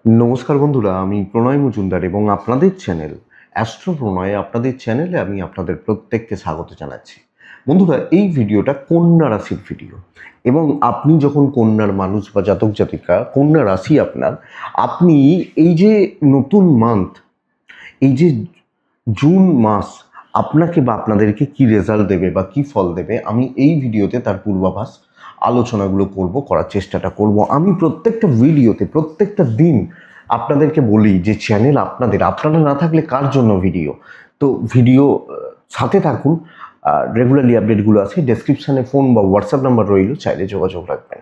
নমস্কার বন্ধুরা, আমি প্রণয় মজুমদার এবং আপনাদের চ্যানেল অ্যাস্ট্রো প্রণয়ে আপনাদের চ্যানেলে আমি আপনাদের প্রত্যেককে স্বাগত জানাচ্ছি। বন্ধুরা, এই ভিডিওটা কন্যা রাশির ভিডিও এবং আপনি যখন কন্যার মানুষ বা জাতক জাতিকা, কন্যা রাশি আপনার, আপনি এই যে নতুন মান্থ, এই যে জুন মাস আপনাকে বা আপনাদেরকে কি রেজাল্ট দেবে বা কি ফল দেবে, আমি এই ভিডিওতে তার পূর্বাভাস আলোচনাগুলো করার চেষ্টাটা করব। আমি প্রত্যেকটা ভিডিওতে প্রত্যেকটা দিন আপনাদেরকে বলি যে চ্যানেল আপনারা না থাকলে কার জন্য ভিডিও। তো ভিডিও সাথে থাকুন। রেগুলারলি আপডেটগুলো আছে, ডেসক্রিপশানে ফোন বা হোয়াটসঅ্যাপ নাম্বার রইল, চাইলে যোগাযোগ রাখবেন।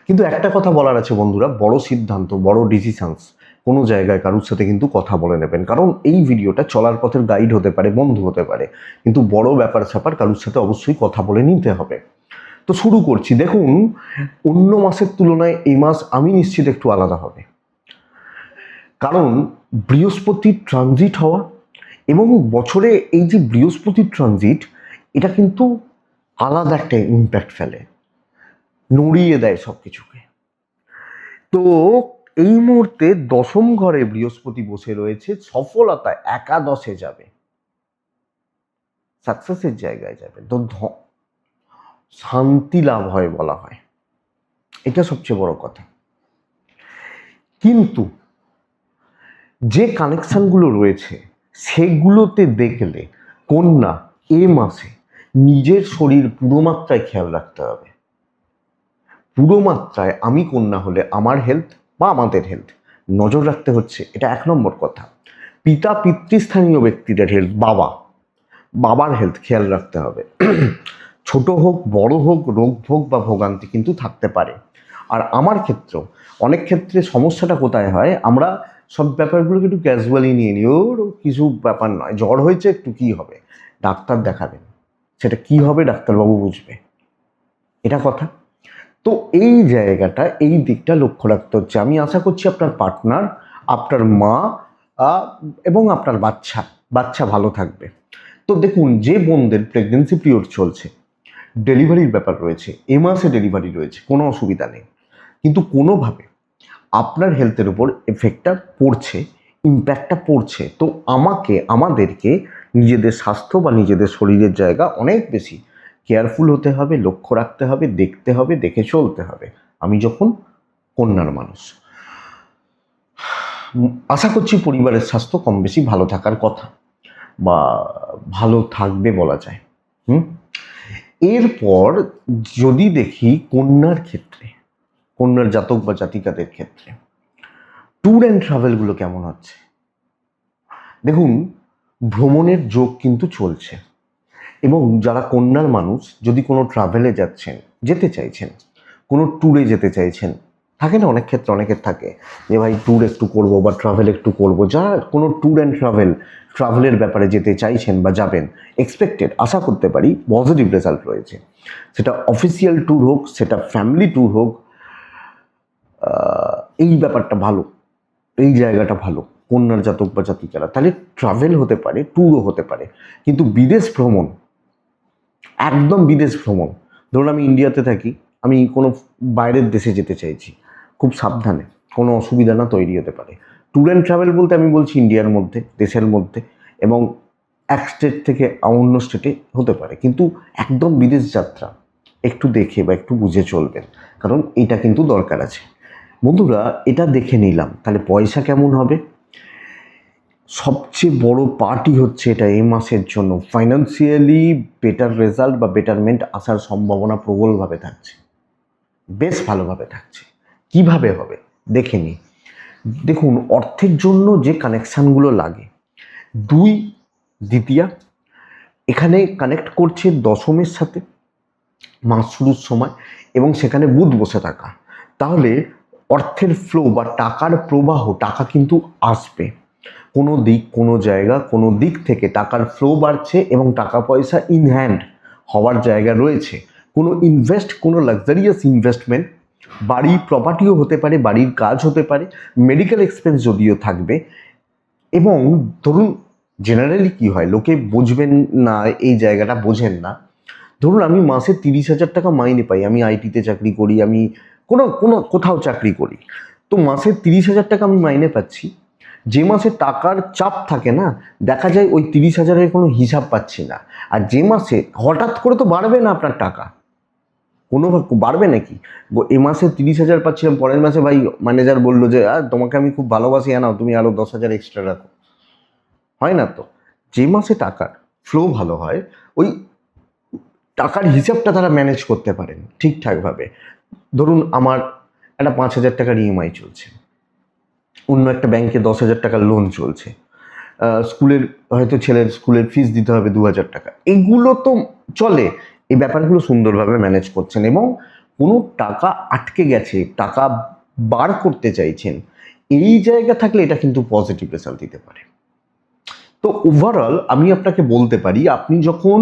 কিন্তু একটা কথা বলার আছে বন্ধুরা, বড় সিদ্ধান্ত, বড় ডিসিশনস কোনো জায়গায় কারোর সাথে কিন্তু কথা বলে নেবেন, কারণ এই ভিডিওটা চলার পথের গাইড হতে পারে, বন্ধু হতে পারে, কিন্তু বড় ব্যাপার স্যাপার কারোর সাথে অবশ্যই কথা বলে নিতে হবে। তো শুরু করছি। দেখুন, অন্য মাসের তুলনায় এই মাস আমি নিশ্চিত একটু আলাদা হবে, কারণ বৃহস্পতির ট্রানজিট হওয়া এবং বছরে এই যে বৃহস্পতির ট্রানজিট, এটা কিন্তু আলাদা একটা ইম্প্যাক্ট ফেলে, নড়িয়ে দেয় সব কিছুকে। তো এই মুহূর্তে দশম ঘরে বৃহস্পতি বসে রয়েছে, সফলতা একাদশে যাবে, সাকসেসের জায়গায় যাবে, তো শান্তি লাভ হয় বলা হয়, এটা সবচেয়ে বড় কথা। কিন্তু যে কানেকশনগুলো রয়েছে সেগুলোতে দেখলে কন্যা এ মাসে নিজের শরীর পুরো মাত্রায় খেয়াল রাখতে হবে। পুরো মাত্রায় আমি কন্যা হলে আমার হেলথ বা আমাদের হেলথ নজর রাখতে হচ্ছে, এটা এক নম্বর কথা। পিতা পিতৃস্থানীয় ব্যক্তিদের হেলথ, বাবার হেলথ খেয়াল রাখতে হবে। ছোট হোক বড় হোক, রোগ ভোগ বা ভোগান্তি কিন্তু থাকতে পারে। আর আমার ক্ষেত্রেও অনেক ক্ষেত্রে সমস্যাটা কোথায় হয়, আমরা সব ব্যাপারগুলোকে একটু ক্যাজুয়ালি নিয়ে নিই, ওর কিছু ব্যাপার নয়, জ্বর হয়েছে একটু কী হবে, ডাক্তার দেখাবেন, সেটা কি হবে ডাক্তারবাবু বুঝবে, এটা কথা। তো এই জায়গাটা, এই দিকটা লক্ষ্য রাখতে হচ্ছে। আমি আশা করছি আপনার পার্টনার, আপনার মা এবং আপনার বাচ্চা ভালো থাকবে। তো দেখুন, যে বোনদের প্রেগনেন্সি পিরিয়ড চলছে, ডেলিভারির ব্যাপার রয়েছে, এ মাসে ডেলিভারি রয়েছে, কোনো অসুবিধা নেই, কিন্তু কোনোভাবে আপনার হেলথের উপর এফেক্টটা পড়ছে, ইম্প্যাক্টটা পড়ছে। তো আমাদেরকে নিজেদের স্বাস্থ্য বা নিজেদের শরীরের জায়গা অনেক বেশি কেয়ারফুল হতে হবে, লক্ষ্য রাখতে হবে, দেখতে হবে, দেখে চলতে হবে। আমি যখন কন্যার মানুষ, আশা করছি পরিবারের স্বাস্থ্য কম বেশি ভালো থাকার কথা, বা ভালো থাকবে বলা যায়। এরপর যদি দেখি কন্যার ক্ষেত্রে, কন্যার জাতক বা জাতিকাদের ক্ষেত্রে ট্যুর অ্যান্ড ট্রাভেলগুলো কেমন হচ্ছে। দেখুন, ভ্রমণের যোগ কিন্তু চলছে, এবং যারা কন্যার মানুষ যদি কোনো ট্রাভেলে যেতে চাইছেন, কোনো ট্যুরে যেতে চাইছেন, থাকে না অনেক ক্ষেত্রে, অনেকের থাকে যে ভাই ট্যুর একটু করব বা ট্রাভেল একটু করব, যারা কোনো ট্যুর অ্যান্ড ট্রাভেলের ব্যাপারে যেতে চাইছেন বা যাবেন, এক্সপেক্টেড আশা করতে পারি পজিটিভ রেজাল্ট রয়েছে। সেটা অফিসিয়াল ট্যুর হোক, সেটা ফ্যামিলি ট্যুর হোক, এই ব্যাপারটা ভালো, এই জায়গাটা ভালো। কন্যার জাতক বা জাতিকারা তাহলে ট্রাভেল হতে পারে, ট্যুরও হতে পারে, কিন্তু বিদেশ ভ্রমণ, একদম বিদেশ ভ্রমণ, ধরুন আমি ইন্ডিয়াতে থাকি, আমি কোনো বাইরের দেশে যেতে চাইছি, খুব সাবধানে, কোনো অসুবিধা না তৈরি হতে পারে। ট্যুর অ্যান্ড ট্রাভেল বলতে আমি বলছি ইন্ডিয়ার মধ্যে, দেশের মধ্যে, এবং এক স্টেট থেকে অন্য স্টেটে হতে পারে, কিন্তু একদম বিদেশ যাত্রা একটু দেখে বা একটু বুঝে চলবেন, কারণ এটা কিন্তু দরকার আছে। বন্ধুরা, এটা দেখে নিলাম, তাহলে পয়সা কেমন হবে। সবচেয়ে বড় পার্টই হচ্ছে এটা এই মাসের জন্য ফাইন্যান্সিয়ালি বেটার রেজাল্ট বা বেটারমেন্ট আসার সম্ভাবনা প্রবলভাবে থাকছে, বেশ ভালোভাবে থাকছে। কিভাবে হবে দেখে নিই। দেখুন, অর্থের জন্য যে কানেকশানগুলো লাগে, দুই দ্বিতীয়া এখানে কানেক্ট করছে দশমের সাথে মাস শুরুর সময়, এবং সেখানে বুধ বসে থাকা, তাহলে অর্থের ফ্লো বা টাকার প্রবাহ, টাকা কিন্তু আসবে, কোনো দিক, কোনো জায়গা, কোনো দিক থেকে টাকার ফ্লো বাড়ছে এবং টাকা পয়সা ইন হ্যান্ড হওয়ার জায়গা রয়েছে। কোনো লাক্সারিয়াস ইনভেস্টমেন্ট, বাড়ি প্রপার্টিও হতে পারে, বাড়ির কাজ হতে পারে, মেডিকেল এক্সপেন্স যদিও থাকবে। এবং ধরুন, জেনারেলি কি হয়, লোকে বুঝবেন না, এই জায়গাটা বোঝেন না। ধরুন আমি মাসে 30,000 টাকা মাইনে পাই, আমি আইটিতে চাকরি করি, আমি কোথাও চাকরি করি, তো মাসে 30,000 টাকা আমি মাইনে পাচ্ছি, যে মাসে টাকার চাপ থাকে না, দেখা যায় ওই 30,000-এর কোনো হিসাব পাচ্ছি না। আর যে মাসে হঠাৎ করে তো বাড়বে না আপনার টাকা, কোনো বাড়বে নাকি? এ মাসে 30,000 পাচ্ছিলাম, পরের মাসে ভাই ম্যানেজার বললো যে তোমাকে আমি খুব ভালোবাসি, নাও তুমি আরো 10,000 এক্সট্রা রাখো। হয় না তো? যে মাসে টাকার ফ্লো ভালো হয়, ওই টাকার হিসাবটা তারা ম্যানেজ করতে পারেন ঠিকঠাকভাবে। ধরুন আমার একটা 5,000 টাকার ইএমআই চলছে, অন্য একটা ব্যাংকে 10,000 টাকার লোন চলছে, স্কুলের হয়তো ছেলের স্কুলের ফিস দিতে হবে 2,000 টাকা, এগুলো তো চলে। এই ব্যাপারগুলো সুন্দরভাবে ম্যানেজ করছেন এবং কোনো টাকা আটকে গেছে, টাকা বার করতে চাইছেন, এই জায়গা থাকলে এটা কিন্তু পজিটিভ রেজাল্ট দিতে পারে। তো ওভারঅল আমি আপনাকে বলতে পারি, আপনি যখন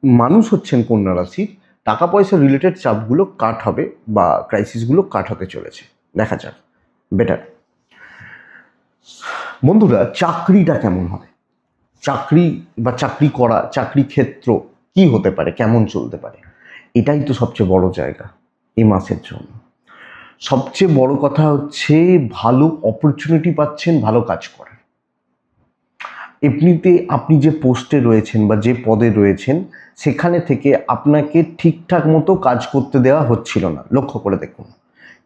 মানুষ হচ্ছেন কন্যা রাশির, টাকা পয়সা রিলেটেড চাপগুলো কাট হবে বা ক্রাইসিসগুলো কাট হতে চলেছে। দেখা যাক বেটার। বন্ধুরা, চাকরিটা কেমন হবে? চাকরি বা চাকরি করা, চাকরি ক্ষেত্র কি হতে পারে, কেমন চলতে পারে, এটাই তো সবচেয়ে বড় জায়গা এই মাসের জন্য। সবচেয়ে বড় কথা হচ্ছে ভালো অপরচুনিটি পাচ্ছেন ভালো কাজ করার। এমনিতে আপনি যে পোস্টে রয়েছেন বা যে পদে রয়েছেন, সেখানে থেকে আপনাকে ঠিকঠাক মতো কাজ করতে দেওয়া হচ্ছিল না। লক্ষ্য করে দেখুন,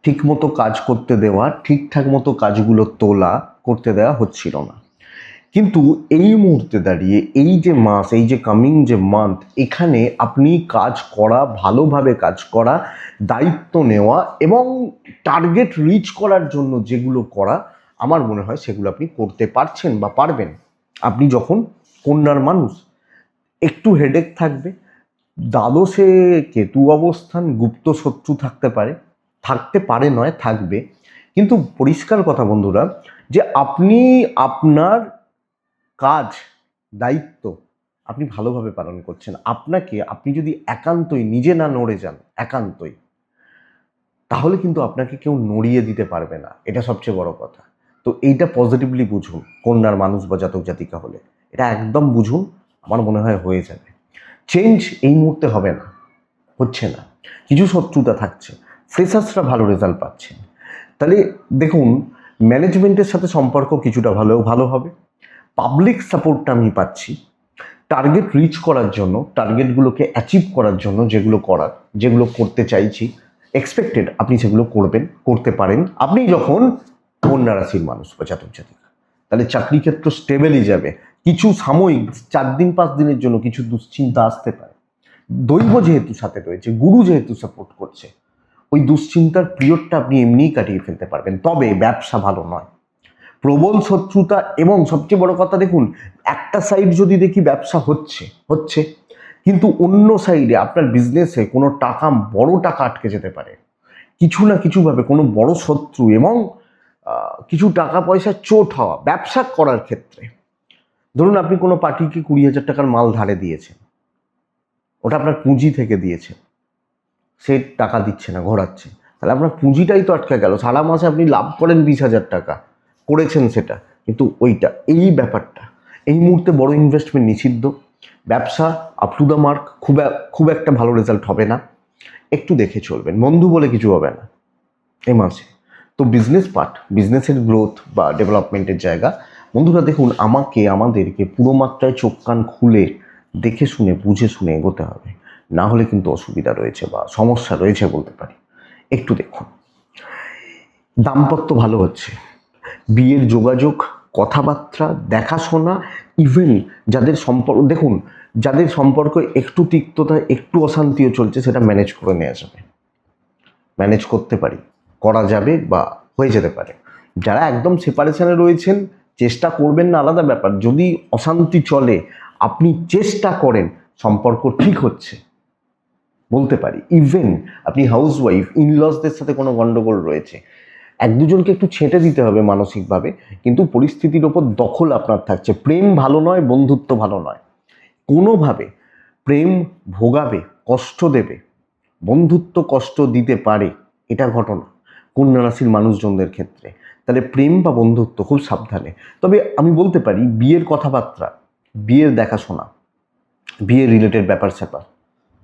ঠিক মতো কাজ করতে দেওয়া, ঠিকঠাক মতো কাজগুলো তোলা করতে দেওয়া হচ্ছিল না। কিন্তু এই মুহূর্তে দাঁড়িয়ে এই যে মাস, এই যে কামিং যে মান্থ, এখানে আপনি কাজ করা, ভালোভাবে কাজ করা, দায়িত্ব নেওয়া এবং টার্গেট রিচ করার জন্য যেগুলো করা, আমার মনে হয় সেগুলো আপনি করতে পারছেন বা পারবেন। আপনি যখন কন্যার মানুষ, একটু হেডেক থাকবে, দ্বাদশে কেতু অবস্থান, গুপ্ত শত্রু থাকতে পারে নয়, থাকবে। কিন্তু পরিষ্কার কথা বন্ধুরা, যে আপনি আপনার কাজ, দায়িত্ব আপনি ভালোভাবে পালন করছেন। আপনি যদি একান্তই নিজে না নড়ে যান, একান্তই, তাহলে কিন্তু আপনাকে কেউ নড়িয়ে দিতে পারবে না, এটা সবচেয়ে বড় কথা। তো এইটা পজিটিভলি বুঝুন, কন্যার মানুষ বা জাতক জাতিকা হলে এটা একদম বুঝুন, আমার মনে হয় হয়ে যাবে। চেঞ্জ এই মুহূর্তে হবে না, হচ্ছে না, কিছু শত্রুতা থাকছে, ফ্রেশার্সরা ভালো রেজাল্ট পাচ্ছেন। তাহলে দেখুন, ম্যানেজমেন্টের সাথে সম্পর্ক কিছুটা ভালো হবে। পাবলিক সাপোর্টটা আমি পাচ্ছি টার্গেট রিচ করার জন্য, টার্গেটগুলোকে অ্যাচিভ করার জন্য, যেগুলো করতে চাইছি, এক্সপেক্টেড আপনি সেগুলো করতে পারেন আপনি যখন কন্যা রাশির মানুষ বা জাতক জাতিকা। তাহলে চাকরি ক্ষেত্র স্টেবেলই যাবে। কিছু সাময়িক 4 দিন 5 দিনের জন্য কিছু দুশ্চিন্তা আসতে পারে, দৈব যেহেতু সাথে রয়েছে, গুরু যেহেতু সাপোর্ট করছে, ওই দুশ্চিন্তার পিরিয়ডটা আপনি এমনিই কাটিয়ে ফেলতে পারবেন। তবে ব্যবসা ভালো নয়, প্রবল শত্রুতা, এবং সবচেয়ে বড় কথা দেখুন, একটা সাইড যদি দেখি ব্যবসা হচ্ছে, কিন্তু অন্য সাইডে আপনার বিজনেসে কোনো বড় টাকা আটকে যেতে পারে, কিছু না কিছুভাবে কোনো বড় শত্রু, এবং কিছু টাকা পয়সা চোট হওয়া ব্যবসা করার ক্ষেত্রে। ধরুন আপনি কোনো পার্টিকে 20,000 টাকার মাল ধারে দিয়েছেন, ওটা আপনার পুঁজি থেকে দিয়েছে, সে টাকা দিচ্ছে না, ঘোরাচ্ছে, তাহলে আপনার পুঁজিটাই তো আটকে গেল। সারা মাসে আপনি লাভ করেন 20,000 টাকা, করেছেন সেটা, কিন্তু এই ব্যাপারটা এই মুহূর্তে বড় ইনভেস্টমেন্ট নিষিদ্ধ। ব্যবসা আপ টু দ্য মার্ক, খুব একটা ভালো রেজাল্ট হবে না, একটু দেখে চলবেন, বন্ধু বলে কিছু হবে না এই মাসে। তো বিজনেসের গ্রোথ বা ডেভেলপমেন্টের জায়গা। বন্ধুরা দেখুন, আমাদেরকে পুরো মাত্রায় চোখ কান খুলে দেখে শুনে বুঝে শুনে এগোতে হবে, না হলে কিন্তু অসুবিধা রয়েছে বা সমস্যা রয়েছে বলতে পারি। একটু দেখুন, দাম্পত্য ভালো হচ্ছে, বিয়ের যোগাযোগ, কথাবার্তা, দেখাশোনা, ইভেন যাদের সম্পর্ক একটু তিক্ততা, একটু অশান্তিও চলছে, সেটা ম্যানেজ করে নেওয়া যাবে, ম্যানেজ করা যাবে বা হয়ে যেতে পারে। যারা একদম সেপারেশনে রয়েছেন, চেষ্টা করবেন না আলাদা ব্যাপার, যদি অশান্তি চলে আপনি চেষ্টা করেন, সম্পর্ক ঠিক হচ্ছে বলতে পারি। ইভেন আপনি হাউসওয়াইফ, ইনলসদের সাথে কোনো গন্ডগোল রয়েছে, 1-2জনকে একটু ছেঁটে দিতে হবে মানসিকভাবে, কিন্তু পরিস্থিতির ওপর দখল আপনার থাকছে। প্রেম ভালো নয়, বন্ধুত্ব ভালো নয়, কোনোভাবে প্রেম ভোগাবে, কষ্ট দেবে, বন্ধুত্ব কষ্ট দিতে পারে, এটা ঘটনা কন্যা রাশির মানুষজনদের ক্ষেত্রে। তাহলে প্রেম বা বন্ধুত্ব খুব সাবধানে। তবে আমি বলতে পারি, বিয়ের কথাবার্তা, বিয়ের দেখাশোনা, বিয়ের রিলেটেড ব্যাপার স্যাপার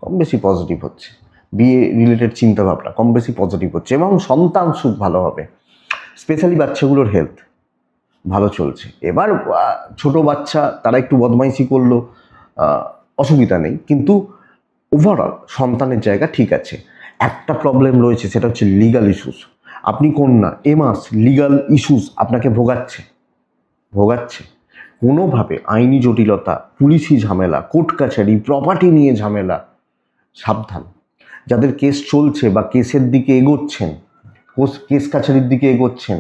কম বেশি পজিটিভ হচ্ছে, বিয়ে রিলেটেড চিন্তাভাবনা কম বেশি পজিটিভ হচ্ছে এবং সন্তান সুখ ভালো হবে। স্পেশালি বাচ্চাগুলোর হেলথ ভালো চলছে। এবার ছোট বাচ্চা তারা একটু বদমাইশি করলো, অসুবিধা নেই, কিন্তু ওভারঅল সন্তানের জায়গা ঠিক আছে। একটা প্রবলেম রয়েছে, সেটা হচ্ছে লিগাল ইস্যুস। আপনি কন্যা, এ মাস লিগাল ইস্যুস আপনাকে ভোগাচ্ছে কোনোভাবে আইনি জটিলতা, পুলিশি ঝামেলা, কোর্ট কাছারি, প্রপার্টি নিয়ে ঝামেলা। সাবধান যাদের কেস চলছে বা কেসের দিকে এগোচ্ছেন, কেস কাছারির দিকে এগোচ্ছেন,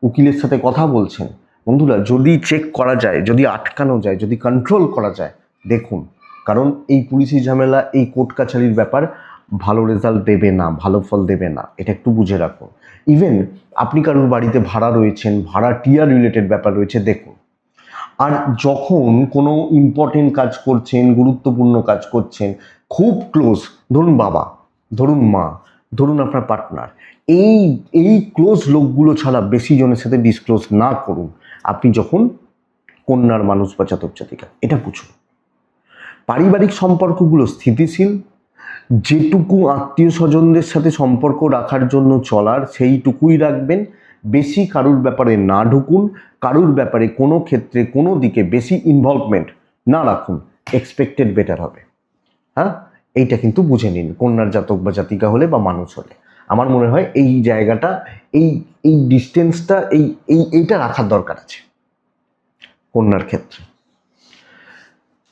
উকিলের সাথে কথা বলছেন, বন্ধুরা যদি চেক করা যায়, যদি আটকানো যায়, যদি কন্ট্রোল করা যায় দেখুন। কারণ এই পুলিশি ঝামেলা, এই কোর্ট কাছারির ব্যাপার ভালো রেজাল্ট দেবে না, ভালো ফল দেবে না, এটা একটু বুঝে রাখুন। ইভেন আপনি কারোর বাড়িতে ভাড়া রয়েছেন, ভাড়াটিয়া রিলেটেড ব্যাপার রয়েছে, দেখুন। আর যখন কোনো ইম্পর্টেন্ট কাজ করছেন, গুরুত্বপূর্ণ কাজ করছেন, খুব ক্লোজ, ধরুন বাবা, ধরুন মা, ধরুন আপনার পার্টনার, এই ক্লোজ লোকগুলো ছাড়া বেশি জনের সাথে ডিসক্লোজ না করুন আপনি যখন কন্যার মানুষ বা জাতক জাতিকা। এটা বুঝুন। পারিবারিক সম্পর্কগুলো স্থিতিশীল, যেটুকু আত্মীয় স্বজনদের সাথে সম্পর্ক রাখার জন্য চলার সেইটুকুই রাখবেন। বেশি কারুর ব্যাপারে না ঢুকুন, কারুর ব্যাপারে কোনো ক্ষেত্রে কোনো দিকে বেশি ইনভলভমেন্ট না রাখুন, এক্সপেক্টেড বেটার হবে। হ্যাঁ, এইটা কিন্তু বুঝে নিন কন্যার জাতক বা জাতিকা হলে বা মানুষ হলে। আমার মনে হয় এই জায়গাটা, এই ডিস্টেন্সটা, এইটা রাখার দরকার আছে কন্যার ক্ষেত্রে।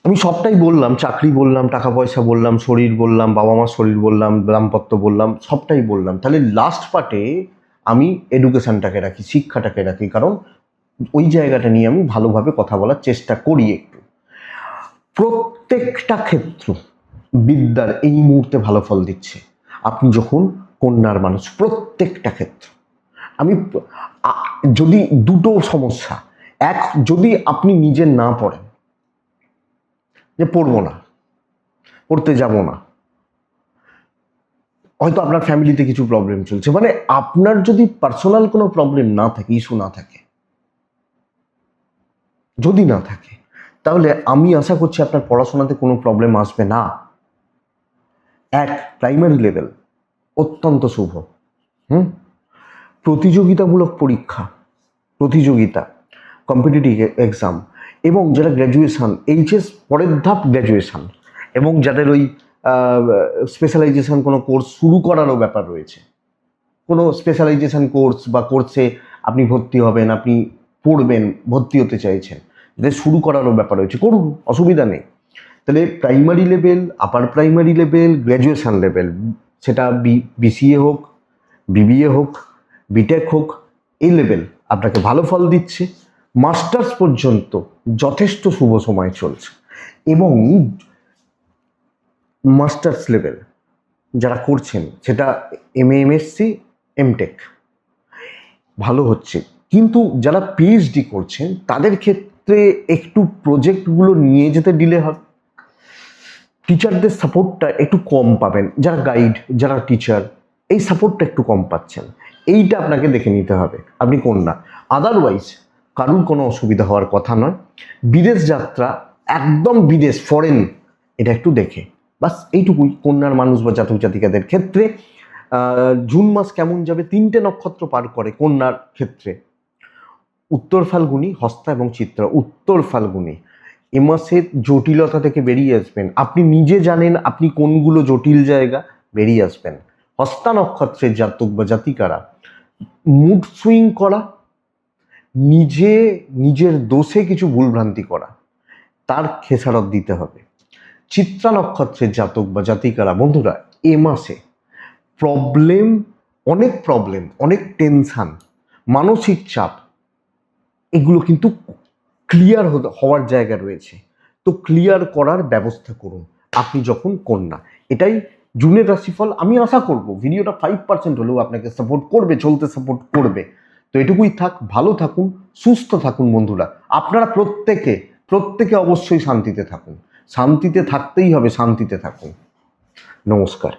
আমি সবটাই বললাম, চাকরি বললাম, টাকা পয়সা বললাম, শরীর বললাম, বাবা মার শরীর বললাম, দাম্পত্য বললাম, সবটাই বললাম। তাহলে লাস্ট পার্টে আমি এডুকেশনটাকে রাখি, শিক্ষাটাকে রাখি, কারণ ওই জায়গাটা নিয়ে আমি ভালোভাবে কথা বলার চেষ্টা করি একটু। প্রত্যেকটা ক্ষেত্র বিদ্যার এই মুহূর্তে ভালো ফল দিচ্ছে আপনি যখন কন্যার মানুষ। প্রত্যেকটা ক্ষেত্র। আমি যদি দুটো সমস্যা, এক, যদি আপনি নিজে না পড়েন, যে পড়বো না, পড়তে যাব না, হয়তো আপনার ফ্যামিলিতে কিছু প্রবলেম চলছে, মানে আপনার যদি পার্সোনাল কোনো প্রবলেম না থাকে, ইস্যু না থাকে, যদি না থাকে, তাহলে আমি আশা করছি আপনার পড়াশোনাতে কোনো প্রবলেম আসবে না। এক, প্রাইমারি লেভেল অত্যন্ত শুভ। প্রতিযোগিতামূলক পরীক্ষা, প্রতিযোগিতা, কম্পিটিটিভ এক্সাম, এবং যারা গ্র্যাজুয়েশন, এইচএস পরের ধাপ গ্র্যাজুয়েশন, এবং যাদের ওই স্পেশালাইজেশন কোনো কোর্স শুরু করারও ব্যাপার রয়েছে, কোনো স্পেশালাইজেশন কোর্স বা কোর্সে আপনি ভর্তি হবেন, আপনি পড়বেন, ভর্তি হতে চাইছেন, যাদের শুরু করারও ব্যাপার রয়েছে, করুন, অসুবিধা নেই। তাহলে primary level, upper primary level, graduation level, সেটা বিসিএ হোক, বিবিএ হোক, বিটেক হোক, এই লেভেল আপনাকে ভালো ফল দিচ্ছে। মাস্টার্স পর্যন্ত যথেষ্ট শুভ সময় চলছে, এবং মাস্টার্স লেভেল যারা করছেন, সেটা এমএ, এমএসসি, এমটেক ভালো হচ্ছে। কিন্তু যারা পিএইচডি করছেন তাদের ক্ষেত্রে একটু প্রজেক্টগুলো নিয়ে যেতে ডিলে হবে, টিচারদের সাপোর্টটা একটু কম পাবেন, যারা গাইড, যারা টিচার, এই সাপোর্টটা একটু কম পাচ্ছেন। এইটা আপনাকে দেখে নিতে হবে আপনি কন্যা। আদারওয়াইজ কারুর কোনো অসুবিধা হওয়ার কথা নয়। বিদেশ যাত্রা, একদম বিদেশ, ফরেন, এটা একটু দেখে, বাস এইটুকুই কন্যার মানুষ বা জাতক জাতিকাদের ক্ষেত্রে। জুন মাস কেমন যাবে? 3টে নক্ষত্র পার করে কন্যার ক্ষেত্রে, উত্তর ফাল্গুনী, হস্তা এবং চিত্রা। উত্তর ফাল্গুনী, এ মাসের জটিলতা থেকে বেরিয়ে আসবেন, আপনি নিজে জানেন আপনি কোনগুলো জটিল জায়গা, বেরিয়ে আসবেন। হস্তা নক্ষত্রের জাতক বা জাতিকারা মুড সুইং করা, নিজের দোষে কিছু ভুলভ্রান্তি করা, তার খেসারত দিতে হবে। চিত্রা নক্ষত্রের জাতক বা জাতিকারা, বন্ধুরা, এ মাসে প্রবলেম, অনেক টেনশন, মানসিক চাপ, এগুলো কিন্তু ক্লিয়ার হওয়ার জায়গা রয়েছে। তো ক্লিয়ার করার ব্যবস্থা করুন আপনি যখন কন্যা। এটাই জুনের রাশিফল। আমি আশা করব ভিডিওটা 5% হলেও আপনাকে সাপোর্ট করবে, চলতে সাপোর্ট করবে। তো এটুকুই থাক, ভালো থাকুন, সুস্থ থাকুন বন্ধুরা। আপনারা প্রত্যেকে অবশ্যই শান্তিতে থাকুন, শান্তিতে থাকতেই হবে, শান্তিতে থাকুন। নমস্কার।